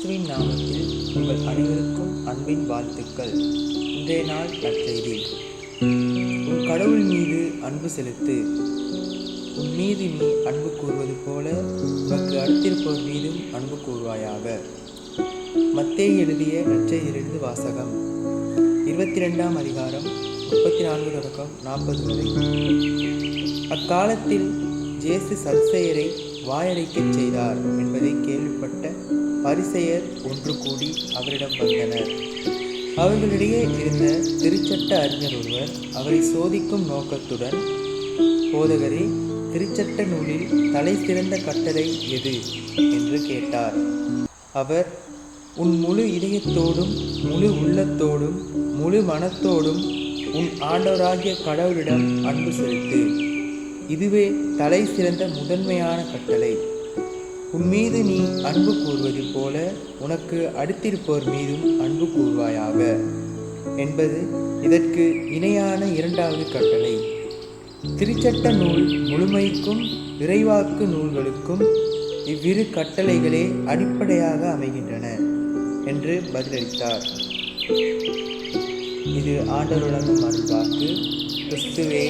கிறிஸ்துவின் நாமத்தில் உங்கள் அனைவருக்கும் அன்பின் வாழ்த்துக்கள். இன்றைய நாள் நற்செய்தி. உன் கடவுள் மீது அன்பு செலுத்து. உன் மீது நீ அன்பு கூறுவது போல உனக்கு அடுத்திருப்பவர் மீதும் அன்பு கூறுவாயாக. மத்தேயு எழுதிய நற்செய்தியிலிருந்து வாசகம். 22ஆம் அதிகாரம் 34 தொடக்கம் 40 வரை. அக்காலத்தில் இயேசு சதுசேயரை வாயடைக்கச் செய்தார் என்பதை கேள்விப்பட்ட பரிசேயர் ஒன்று கூடி அவரிடம் வந்தனர். அவர்களிடையே இருந்த திருச்சட்ட அறிஞர் ஒருவர் அவரை சோதிக்கும் நோக்கத்துடன், போதகரே, திருச்சட்ட நூலில் தலை சிறந்த கட்டளை எது என்று கேட்டார். அவர், உன் முழு இதயத்தோடும் முழு உள்ளத்தோடும் முழு மனத்தோடும் உன் ஆண்டவராகிய கடவுளிடம் அன்பு செலுத்து. இதுவே தலை சிறந்த முதன்மையான கட்டளை. உன் மீது நீ அன்பு கூறுவது போல உனக்கு அடுத்திருப்போர் மீதும் அன்பு கூறுவாயாக என்பது இதற்கு இணையான இரண்டாவது கட்டளை. திருச்சட்ட நூல் முழுமைக்கும் இறைவாக்கு நூல்களுக்கும் இவ்விரு கட்டளைகளே அடிப்படையாக அமைகின்றன என்று பதிலளித்தார். இது ஆண்டவர் வழங்கும் அருள்வாக்கு. கிறிஸ்துவே